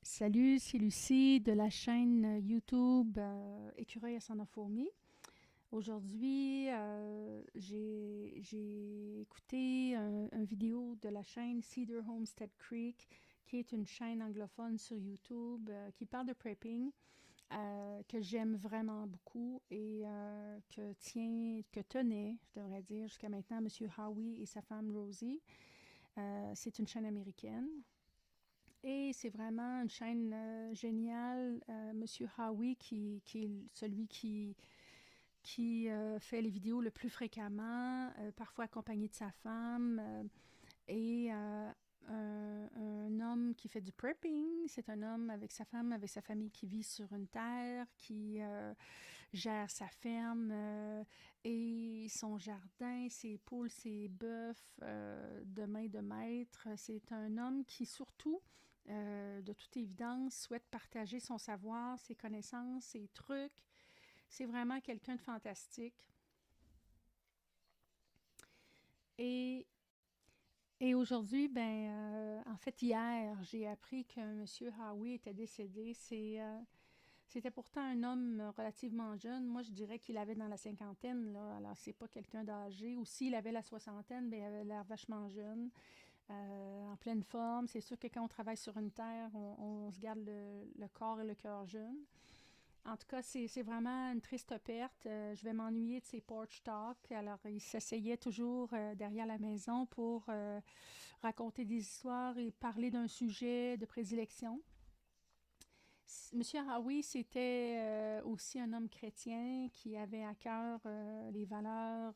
Salut, c'est Lucie de la chaîne YouTube Écureuil à Son fourmi. Aujourd'hui, j'ai écouté un vidéo de la chaîne Cedar Homestead Creek, qui est une chaîne anglophone sur YouTube qui parle de prepping, que j'aime vraiment beaucoup et que tenait, je devrais dire, jusqu'à maintenant, Monsieur Howie et sa femme Rosie. C'est une chaîne américaine. Et c'est vraiment une chaîne géniale. Monsieur Howie, qui est celui qui fait les vidéos le plus fréquemment, parfois accompagné de sa femme, et un homme qui fait du prepping. C'est un homme avec sa femme, avec sa famille qui vit sur une terre, qui gère sa ferme et son jardin, ses poules, ses bœufs de main de maître. C'est un homme qui surtout de toute évidence, souhaite partager son savoir, ses connaissances, ses trucs. C'est vraiment quelqu'un de fantastique. Et, et aujourd'hui, en fait, hier, j'ai appris que M. Howie était décédé. C'était pourtant un homme relativement jeune. Moi, je dirais qu'il avait dans la cinquantaine, là. Alors, c'est pas quelqu'un d'âgé. Ou s'il avait la soixantaine, il avait l'air vachement jeune. En pleine forme. C'est sûr que quand on travaille sur une terre, on se garde le corps et le cœur jeunes. En tout cas, c'est vraiment une triste perte. Je vais m'ennuyer de ces porch talks. Alors, il s'essayait toujours derrière la maison pour raconter des histoires et parler d'un sujet de prédilection. Monsieur Howie, c'était aussi un homme chrétien qui avait à cœur les valeurs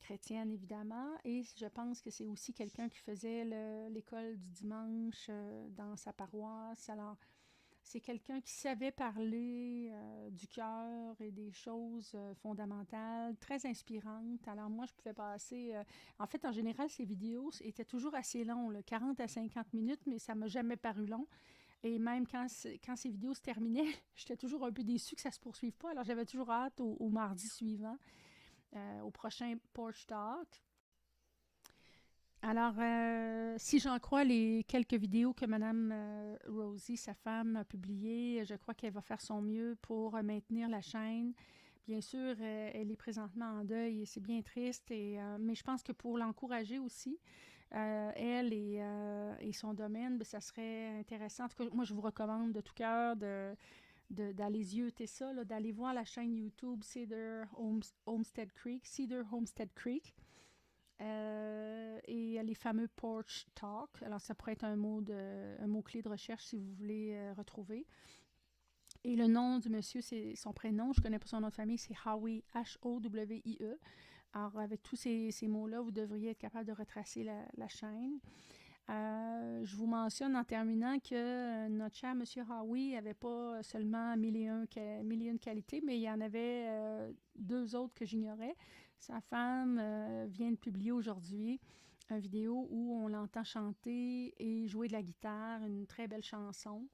chrétienne, évidemment. Et je pense que c'est aussi quelqu'un qui faisait l'école du dimanche dans sa paroisse. Alors, c'est quelqu'un qui savait parler du cœur et des choses fondamentales, très inspirantes. Alors, moi, je pouvais passer. En fait, en général, ces vidéos étaient toujours assez longues, là, 40 à 50 minutes, mais ça m'a jamais paru long. Et même quand ces vidéos se terminaient, j'étais toujours un peu déçue que ça ne se poursuive pas. Alors, j'avais toujours hâte au mardi suivant, au prochain Porch Talk. Alors, si j'en crois les quelques vidéos que Madame Rosie, sa femme, a publiées, je crois qu'elle va faire son mieux pour maintenir la chaîne. Bien sûr, elle est présentement en deuil et c'est bien triste, mais je pense que pour l'encourager aussi, elle et son domaine, ça serait intéressant. En tout cas, moi, je vous recommande de tout cœur d'aller zioter ça, là, d'aller voir la chaîne YouTube Homestead Creek, Cedar Homestead Creek. Et les fameux porch talk. Alors, ça pourrait être un mot-clé de recherche si vous voulez retrouver. Et le nom du monsieur, c'est son prénom. Je ne connais pas son nom de famille. C'est Howie, Howie. Alors, avec tous ces mots-là, vous devriez être capable de retracer la chaîne. Je vous mentionne en terminant que notre cher monsieur Howie n'avait pas seulement mille et une qualités, mais il y en avait deux autres que j'ignorais. Sa femme vient de publier aujourd'hui une vidéo où on l'entend chanter et jouer de la guitare, une très belle chanson.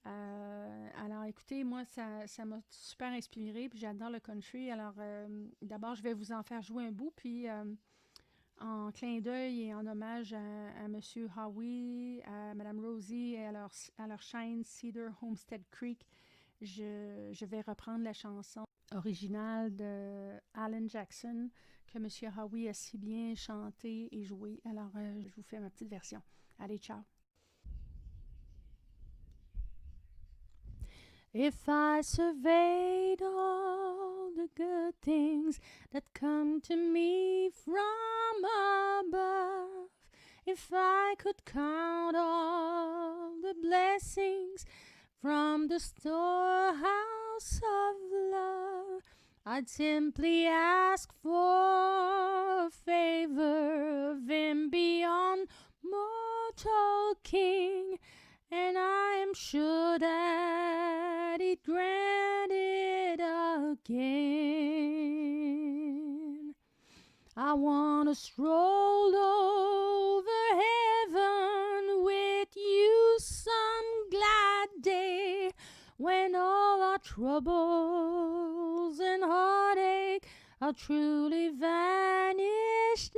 Alors écoutez, moi ça m'a super inspirée, puis j'adore le country. Alors d'abord je vais vous en faire jouer un bout, puis en clin d'œil et en hommage à M. Howie, à Mme Rosie et à leur chaîne Cedar Homestead Creek, je vais reprendre la chanson originale de Alan Jackson que M. Howie a si bien chanté et joué. Alors, je vous fais ma petite version. Allez, ciao! If I surveyed all the good things that come to me from above, if I could count all the blessings from the storehouse of love, I'd simply ask for a favor of Him beyond mortal king, and I am sure that He'd grant it again. I want to stroll over heaven with you some glad day when all our troubles and heartache are truly vanished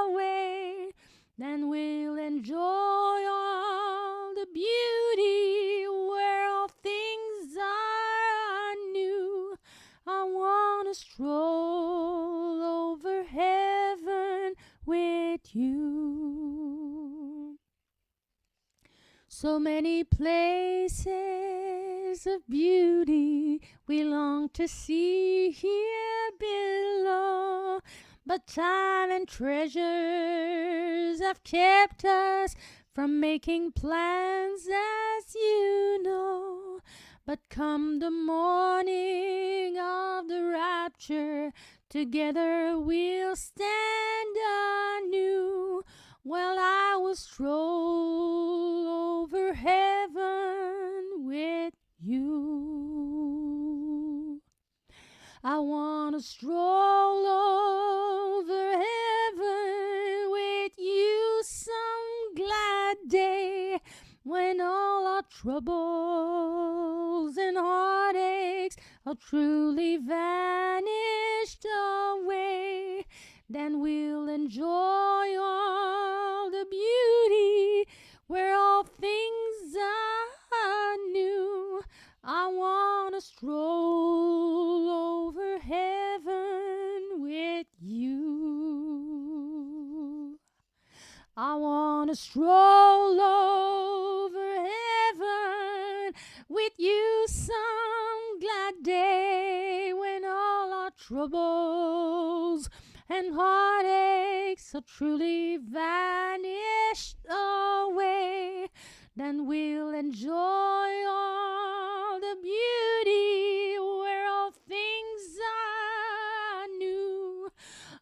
away. Then we'll enjoy all the beauty So many places of beauty we long to see here below, but time and treasures have kept us from making plans, as you know. But come the morning of the rapture, together we'll stand anew. Well, I will stroll over heaven with you. I want to stroll over heaven with you some glad day, when all our troubles and heartaches are truly vanished away. Then we'll enjoy all the beauty where all things are new. I want to stroll over heaven with you. I want to stroll over heaven with you some glad day, when all our troubles and heartaches are truly vanished away. Then we'll enjoy all the beauty where all things are new.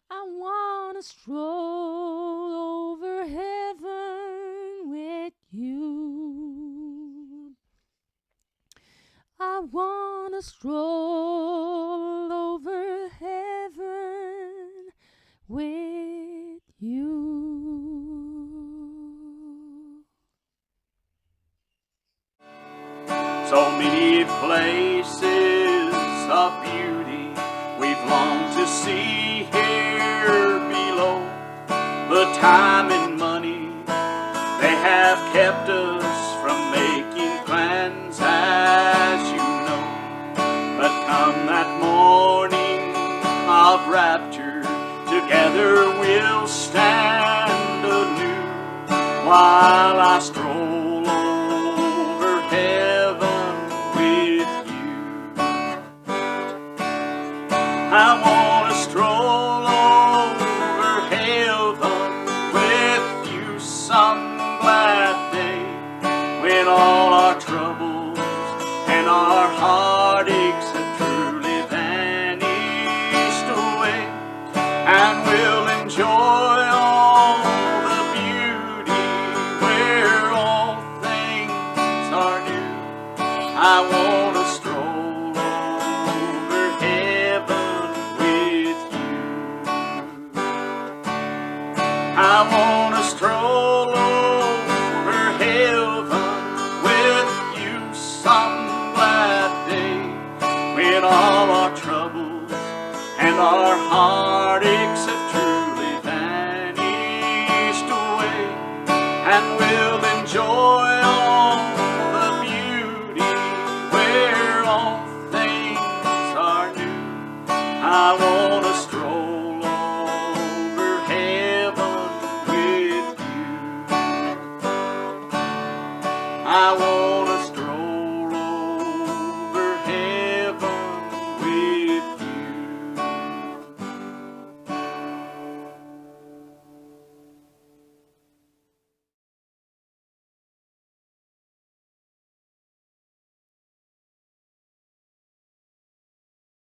I want to stroll over heaven with you. I want to stroll over heaven with you. So many places of beauty we've longed to see here below, but time and money, they have kept us from making plans, as you know. But come that morning of rapture, together we'll stand anew, while I stroll over heaven with you. I want to stroll over heaven with you some glad day, when all our troubles and our heartaches have truly vanished away. And we'll enjoy all the beauty where all things are new. I want to stroll over heaven with you. I want to stroll over heaven with you some glad day, when all our troubles and our heartaches have truly vanished away. And we'll enjoy all the beauty where all things are new. I want to stroll over heaven with you. I want to